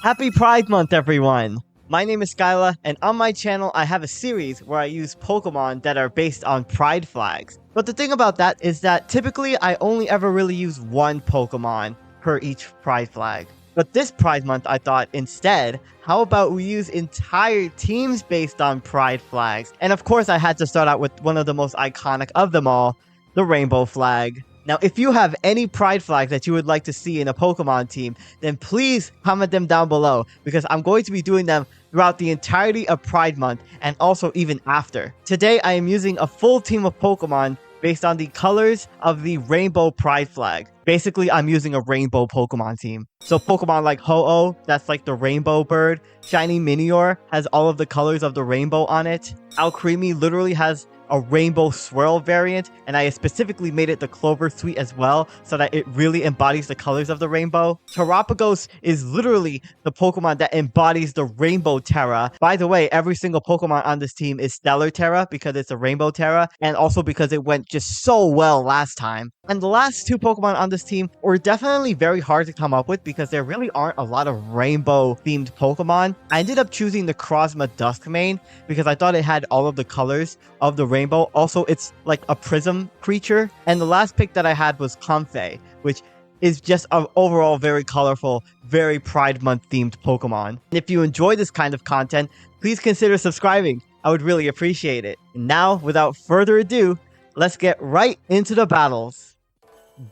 Happy Pride Month, everyone! My name is SkyLaaa, and on my channel, I have a series where I use Pokemon that are based on Pride flags. But the thing about that is that typically I only ever really use one Pokemon per each Pride flag. But this Pride Month, I thought, instead, how about we use entire teams based on Pride flags? And of course, I had to start out with one of the most iconic of them all, the rainbow flag. Now, if you have any Pride flags that you would like to see in a Pokemon team, then please comment them down below, because I'm going to be doing them throughout the entirety of Pride Month, and also even after. Today, I am using a full team of Pokemon based on the colors of the rainbow Pride flag. Basically, I'm using a rainbow Pokemon team. So Pokemon like Ho-Oh, that's like the rainbow bird. Shiny Minior has all of the colors of the rainbow on it. Alcremie literally has a rainbow swirl variant, and I specifically made it the Clover Suite as well, so that it really embodies the colors of the rainbow. Terapagos is literally the Pokemon that embodies the Rainbow Terra. By the way, every single Pokemon on this team is Stellar Terra because it's a Rainbow Terra, and also because it went just so well last time. And the last two Pokemon on this team were definitely very hard to come up with because there really aren't a lot of rainbow-themed Pokemon. I ended up choosing the Crozma Duskmane because I thought it had all of the colors of the rainbow. Also, it's like a prism creature. And the last pick that I had was Comfey, which is just an overall very colorful, very Pride Month themed Pokemon. And if you enjoy this kind of content, please consider subscribing. I would really appreciate it. And now, without further ado, let's get right into the battles.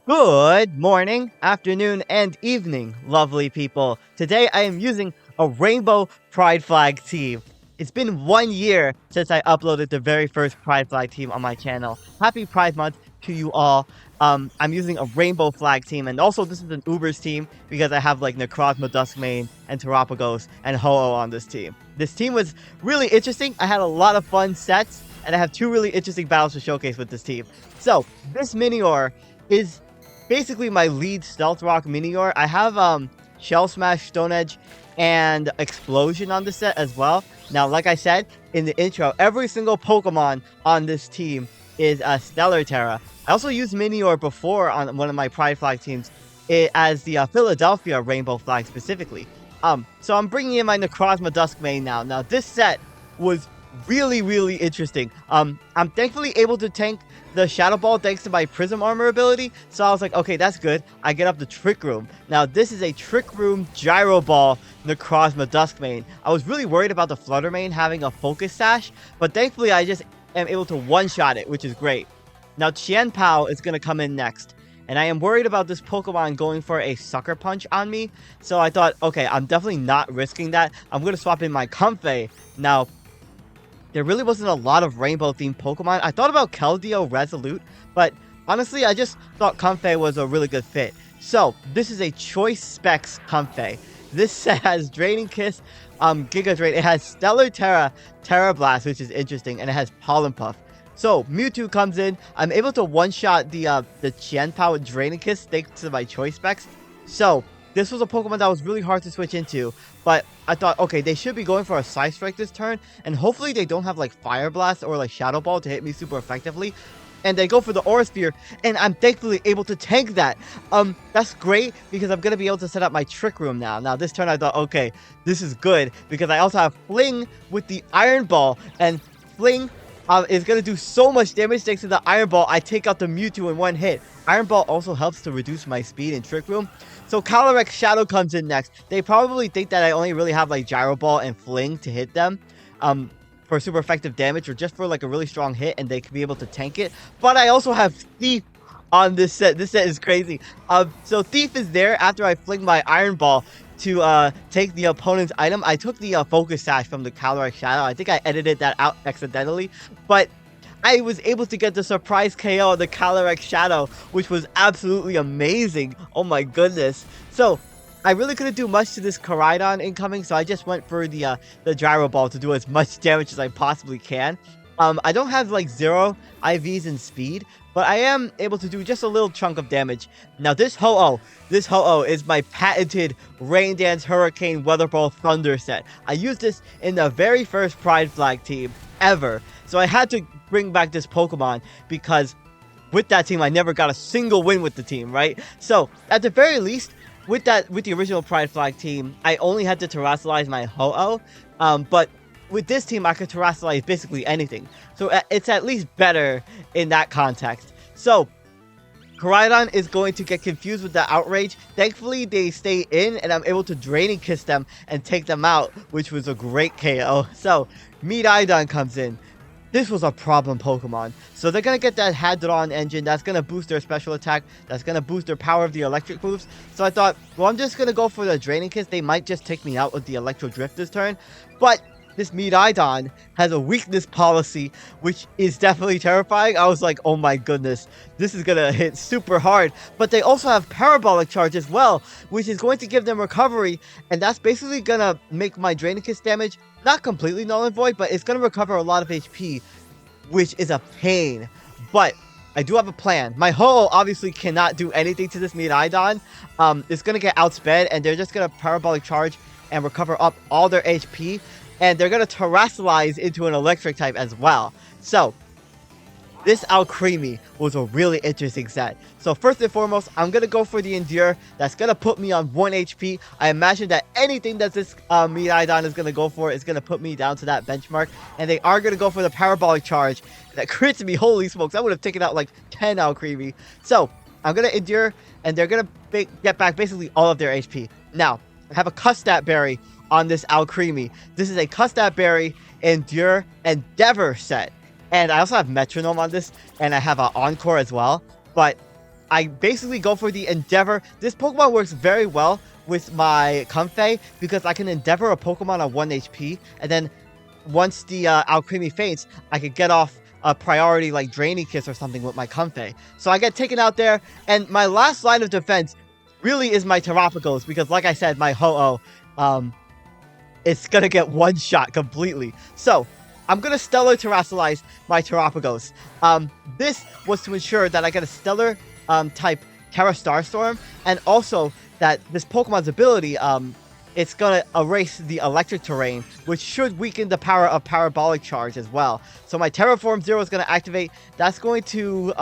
Good morning, afternoon, and evening, lovely people. Today I am using a rainbow Pride flag team. It's been 1 year since I uploaded the very first Pride flag team on my channel. Happy Pride Month to you all. I'm using a rainbow flag team, and also this is an Ubers team because I have like Necrozma Duskmane and Terapagos and Ho-Oh on this team. This team was really interesting. I had a lot of fun sets, and I have two really interesting battles to showcase with this team. So this Minior is basically my lead Stealth Rock Minior. I have Shell Smash, Stone Edge, and Explosion on this set as well. Now, like I said in the intro, every single Pokemon on this team is a Stellar Terra. I also used Minior before on one of my Pride flag teams as the Philadelphia Rainbow flag specifically. So I'm bringing in my Necrozma Duskmane now. Now, this set was really interesting. I'm thankfully able to tank the Shadow Ball thanks to my Prism Armor ability, so I was like, okay, that's good. I get up the Trick Room. Now this is a Trick Room Gyro Ball Necrozma Duskmane. I was really worried about the Fluttermane having a Focus Sash, but thankfully I just am able to one-shot it, which is great. Now Qianpao is going to come in next, and I am worried about this Pokemon going for a Sucker Punch on me, so I thought, okay, I'm definitely not risking that. I'm going to swap in my Comfey. Now, there really wasn't a lot of rainbow-themed Pokemon. I thought about Keldeo Resolute, but honestly, I just thought Comfey was a really good fit. So, this is a Choice Specs Comfey. This set has Draining Kiss, Giga Drain. It has Stellar Terra, Terra Blast, which is interesting, and it has Pollen Puff. So, Mewtwo comes in. I'm able to one-shot the Qianpao with Draining Kiss thanks to my Choice Specs. So, this was a Pokemon that was really hard to switch into, but I thought, okay, they should be going for a Psy Strike this turn, and hopefully they don't have like Fire Blast or like Shadow Ball to hit me super effectively, and they go for the Aura Sphere, and I'm thankfully able to tank that. That's great, because I'm going to be able to set up my Trick Room now. Now, this turn I thought, okay, this is good, because I also have Fling with the Iron Ball, and Fling is going to do so much damage thanks to the Iron Ball. I take out the Mewtwo in one hit. Iron Ball also helps to reduce my speed in Trick Room. So Calyrex Shadow comes in next. They probably think that I only really have like Gyro Ball and Fling to hit them for super effective damage, or just for like a really strong hit, and they can be able to tank it. But I also have Thief on this set. This set is crazy. So Thief is there after I fling my Iron Ball to take the opponent's item. I took the Focus Sash from the Calyrex Shadow. I think I edited that out accidentally, but I was able to get the surprise KO of the Calyrex Shadow, which was absolutely amazing. Oh my goodness. So, I really couldn't do much to this Koraidon incoming, so I just went for the Gyro Ball to do as much damage as I possibly can. I don't have like 0 IVs in speed, but I am able to do just a little chunk of damage. Now this Ho-Oh is my patented Rain Dance Hurricane Weather Ball Thunder set. I used this in the very first Pride flag team ever, so I had to bring back this Pokemon because with that team I never got a single win with the team, right? So at the very least, with the original Pride Flag team, I only had to terastallize my Ho-Oh, but with this team, I could terastallize basically anything. So it's at least better in that context. So Koraidon is going to get confused with the Outrage. Thankfully, they stay in, and I'm able to Draining Kiss them and take them out, which was a great KO. So, Miraidon comes in. This was a problem Pokemon. So they're going to get that Hadron engine. That's going to boost their special attack. That's going to boost their power of the electric moves. So I thought, well, I'm just going to go for the Draining Kiss. They might just take me out with the Electro Drift this turn. But this Miraidon has a weakness policy, which is definitely terrifying. I was like, oh my goodness, this is going to hit super hard. But they also have Parabolic Charge as well, which is going to give them recovery. And that's basically going to make my Draining Kiss damage not completely null and void, but it's going to recover a lot of HP, which is a pain. But I do have a plan. My Ho-Oh obviously cannot do anything to this Miraidon. It's going to get outsped, and they're just going to Parabolic Charge and recover up all their HP. And they're going to terastallize into an electric type as well. So, this Alcremie was a really interesting set. So first and foremost, I'm going to go for the Endure. That's going to put me on 1 HP. I imagine that anything that this Miraidon is going to go for is going to put me down to that benchmark. And they are going to go for the Parabolic Charge. That crits me. Holy smokes. I would have taken out like 10 Alcremie. So, I'm going to Endure. And they're going to get back basically all of their HP. Now, I have a Custat Berry on this Alcremie. This is a Custat Berry, Endure, Endeavor set. And I also have Metronome on this, and I have an Encore as well. But I basically go for the Endeavor. This Pokemon works very well with my Comfey, because I can Endeavor a Pokemon on 1 HP, and then once the Alcremie faints, I could get off a priority like Draining Kiss or something with my Comfey. So I get taken out there, and my last line of defense really is my Terapagos, because like I said, my Ho-Oh, it's going to get one-shot completely. So, I'm going to Stellar Terastallize my Terapagos. This was to ensure that I get a Stellar type Terra Starstorm, and also that this Pokemon's ability, it's going to erase the electric terrain, which should weaken the power of Parabolic Charge as well. So my Terraform Zero is going to activate. That's going to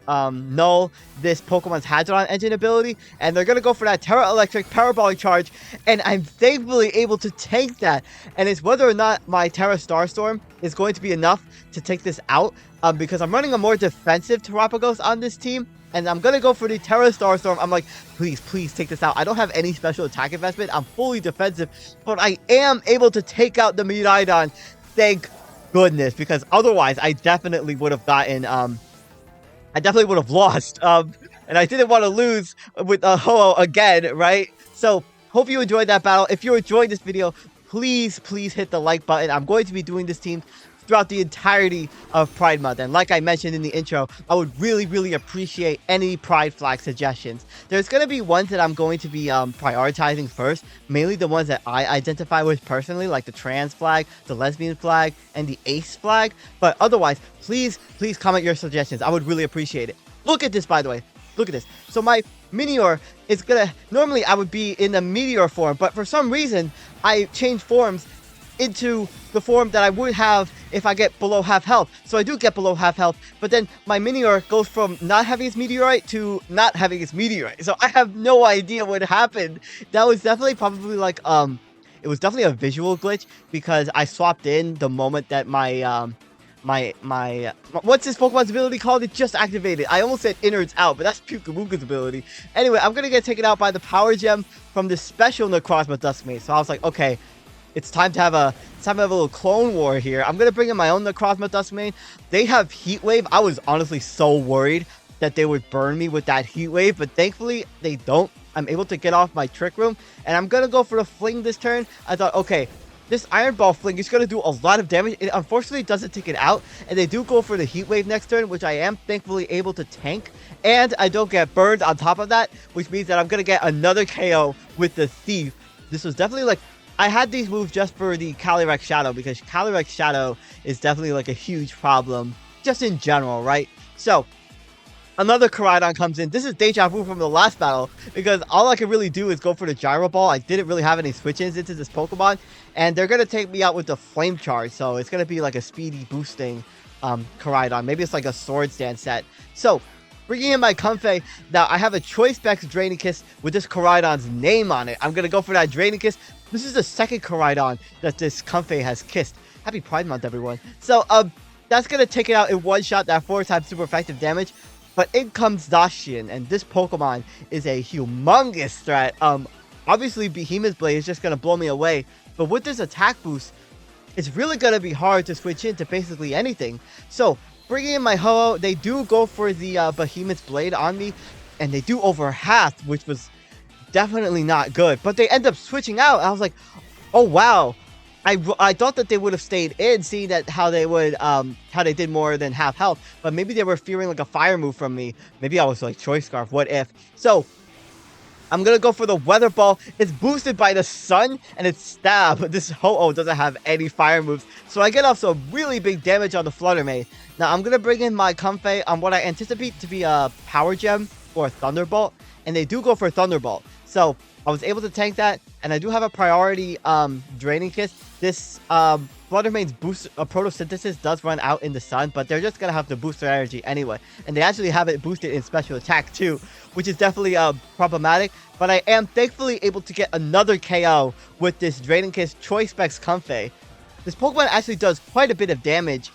null this Pokemon's Hadron Engine ability, and they're going to go for that Terra Electric Parabolic Charge, and I'm thankfully able to tank that. And it's whether or not my Terra Starstorm is going to be enough to take this out, because I'm running a more defensive Terapagos on this team. And I'm going to go for the Terra Starstorm. I'm like, please, please take this out. I don't have any special attack investment. I'm fully defensive. But I am able to take out the Miraidon. Thank goodness. Because otherwise, I definitely would have gotten... I definitely would have lost. And I didn't want to lose with Ho-Oh again, right? So, hope you enjoyed that battle. If you enjoyed this video, please, please hit the like button. I'm going to be doing this team throughout the entirety of Pride Month. And like I mentioned in the intro, I would really, really appreciate any Pride Flag suggestions. There's going to be ones that I'm going to be prioritizing first, mainly the ones that I identify with personally, like the trans flag, the lesbian flag, and the ace flag. But otherwise, please, please comment your suggestions. I would really appreciate it. Look at this, by the way. Look at this. So my Minior is gonna... Normally, I would be in the Meteor form, but for some reason, I changed forms into the form that I would have if I get below half health. So I do get below half health, but then my Minior goes from not having its Meteorite to not having its Meteorite. So I have no idea what happened. That was definitely probably like, it was definitely a visual glitch, because I swapped in the moment that my, what's this Pokemon's ability called? It just activated. I almost said Innards Out, but that's Pukamuka's ability. Anyway, I'm gonna get taken out by the Power Gem from the special Necrozma Duskmane. So I was like, okay, it's time to have a little clone war here. I'm gonna bring in my own Necrozma Duskmane. They have Heat Wave. I was honestly so worried that they would burn me with that Heat Wave, but thankfully they don't. I'm able to get off my Trick Room, and I'm gonna go for the Fling this turn. I thought, okay, this Iron Ball Fling is gonna do a lot of damage. It unfortunately doesn't take it out, and they do go for the Heat Wave next turn, which I am thankfully able to tank, and I don't get burned on top of that, which means that I'm gonna get another KO with the Thief. This was definitely like, I had these moves just for the Calyrex Shadow, because Calyrex Shadow is definitely like a huge problem just in general, right? So, another Koraidon comes in. This is Deja Vu from the last battle, because all I can really do is go for the Gyro Ball. I didn't really have any switch-ins into this Pokemon, and they're going to take me out with the Flame Charge, so it's going to be like a speedy boosting Koraidon. Maybe it's like a Swords Dance set. So, Bringing in my Comfey, now I have a Choice Specs Drainicus with this Koraidon's name on it. I'm going to go for that Drainicus. This is the second Koraidon that this Comfey has kissed. Happy Pride Month, everyone. So, that's going to take it out in one shot, that 4-time super effective damage. But in comes Zacian, and this Pokemon is a humongous threat. Obviously, Behemoth Blade is just going to blow me away. But with this attack boost, it's really going to be hard to switch into basically anything. So, bringing in my Ho-Oh, they do go for the Behemoth Blade on me, and they do over half, which was definitely not good. But they end up switching out. I was like, oh wow. I thought that they would have stayed in, seeing that how they did more than half health. But maybe they were fearing like a fire move from me. Maybe I was like Choice Scarf. What if? So I'm gonna go for the Weather Ball. It's boosted by the sun and it's Stab. This Ho-Oh doesn't have any fire moves, so I get off some really big damage on the Flutter Mane. Now I'm gonna bring in my Comfey on what I anticipate to be a Power Gem or a Thunderbolt, and they do go for Thunderbolt. So I was able to tank that, and I do have a priority Drainicus. This Flutter Mane's boost photosynthesis does run out in the sun, but they're just gonna have to boost their energy anyway, and they actually have it boosted in special attack too, which is definitely problematic. But I am thankfully able to get another KO with this Drainicus Choice Specs Comfey. This Pokemon actually does quite a bit of damage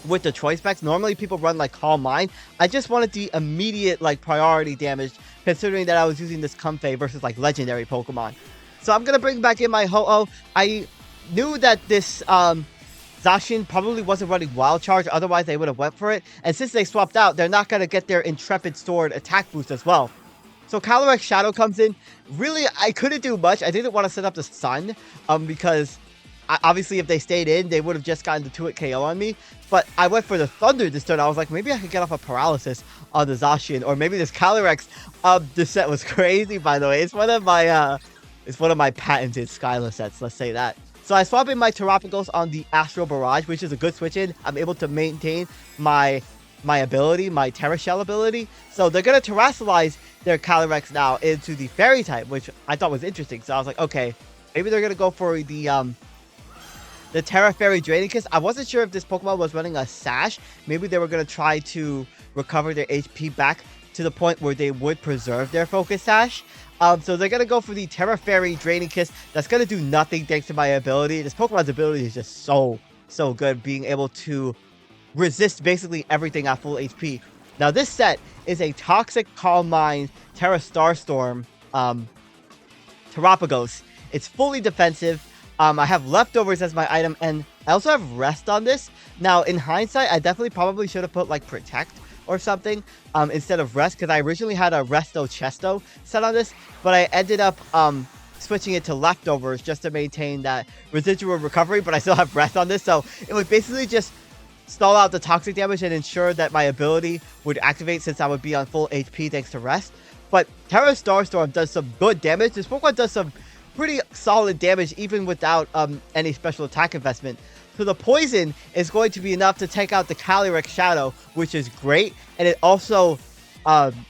with the Choice Specs. Normally people run like Calm Mind. I just wanted the immediate like priority damage, considering that I was using this Comfey versus like legendary Pokemon. So I'm gonna bring back in my Ho-Oh. I knew that this Zacian probably wasn't running Wild Charge, otherwise they would have went for it. And since they swapped out, they're not gonna get their Intrepid Sword attack boost as well. So Calyrex Shadow comes in. Really, I couldn't do much. I didn't want to set up the Sun, because obviously if they stayed in, they would have just gotten the 2-hit KO on me. But I went for the Thunder this turn. I was like, maybe I could get off a Paralysis on the Zacian, or maybe this Calyrex. This set was crazy, by the way. It's one of my patented SkyLaaa sets, let's say that. So I swap in my Terrapagos on the Astral Barrage, which is a good switch in. I'm able to maintain my ability, my Terra Shell ability. So they're going to Terrasilize their Calyrex now into the Fairy type, which I thought was interesting. So I was like, okay, maybe they're going to go for the Terra Fairy Drainicus. I wasn't sure if this Pokemon was running a Sash. Maybe they were going to try to recover their HP back to the point where they would preserve their Focus Sash. So they're going to go for the Terra Fairy Drainicus. That's going to do nothing thanks to my ability. This Pokemon's ability is just so good, being able to resist basically everything at full HP. Now this set is a Toxic Calm Mind Terra Starstorm Terrapagos. It's fully defensive. I have Leftovers as my item, and I also have Rest on this. Now, in hindsight, I definitely probably should have put, like, Protect or something instead of Rest, because I originally had a Resto Chesto set on this, but I ended up switching it to Leftovers just to maintain that residual recovery, but I still have Rest on this, so it would basically just stall out the toxic damage and ensure that my ability would activate since I would be on full HP thanks to Rest. But Terra Starstorm does some good damage. This Pokemon does some pretty solid damage even without any special attack investment. So the poison is going to be enough to take out the Calyrex Shadow, which is great, and it also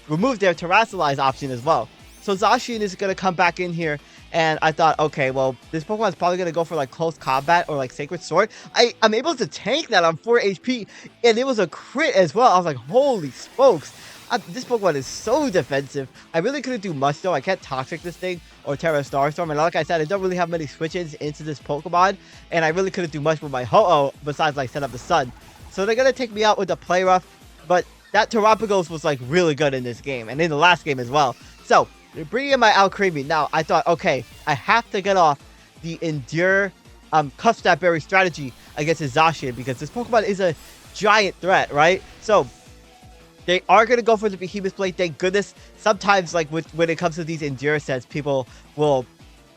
removes their Terrasilize option as well. So Zacian is going to come back in here, and I thought, okay, well, this Pokemon is probably going to go for like Close Combat or like Sacred Sword. I'm able to tank that on 4 HP, and it was a crit as well. I was like, holy smokes. This Pokemon is so defensive. I really couldn't do much though. I can't Toxic this thing or Terra Starstorm. And like I said, I don't really have many switch-ins into this Pokemon. And I really couldn't do much with my Ho-Oh besides like set up the Sun. So they're going to take me out with the Play Rough. But that Terrapagos was like really good in this game. And in the last game as well. So they're bringing in my Alcremie. Now I thought, okay, I have to get off the Endure Cuff Stat Berry strategy against his Zacian. Because this Pokemon is a giant threat, right? So they are going to go for the Behemoth Blade, thank goodness. Sometimes, like, when it comes to these Endure sets, people will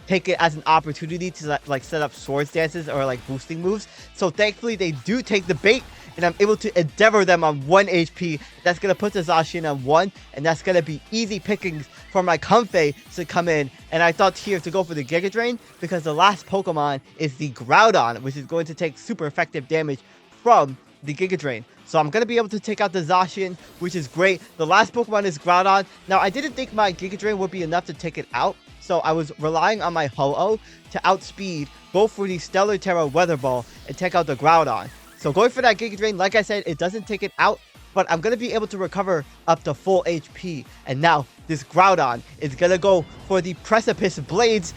take it as an opportunity to, like, set up Sword Stances or, like, boosting moves. So, thankfully, they do take the bait, and I'm able to Endeavor them on 1 HP. That's going to put the Zacian on 1, and that's going to be easy pickings for my Comfey to come in. And I thought here to go for the Giga Drain, because the last Pokemon is the Groudon, which is going to take super effective damage from the Giga Drain. So I'm going to be able to take out the Zacian, which is great. The last Pokemon is Groudon. Now, I didn't think my Giga Drain would be enough to take it out. So I was relying on my Ho-Oh to outspeed, go for the Stellar Terra Weather Ball, and take out the Groudon. So going for that Giga Drain, like I said, it doesn't take it out. but I'm going to be able to recover up to full HP. And now this Groudon is going to go for the Precipice Blades.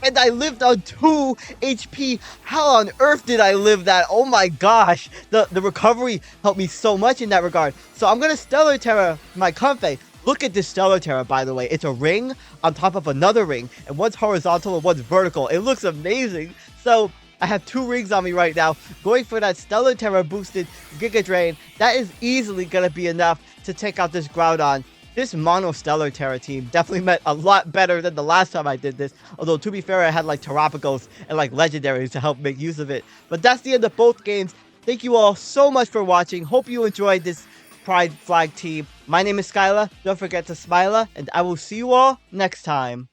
And I lived on 2 HP. How on earth did I live that? Oh my gosh. The recovery helped me so much in that regard. So I'm going to Stellar Terra my Comfey. Look at this Stellar Terra, by the way. It's a ring on top of another ring. And one's horizontal and one's vertical. It looks amazing. So I have 2 rings on me right now. Going for that Stellar Terra boosted Giga Drain. That is easily going to be enough to take out this Groudon. This Mono Stellar Terra team definitely met a lot better than the last time I did this. Although, to be fair, I had like Terrapagos and like Legendaries to help make use of it. But that's the end of both games. Thank you all so much for watching. Hope you enjoyed this Pride Flag team. My name is SkyLaaa. Don't forget to smile, and I will see you all next time.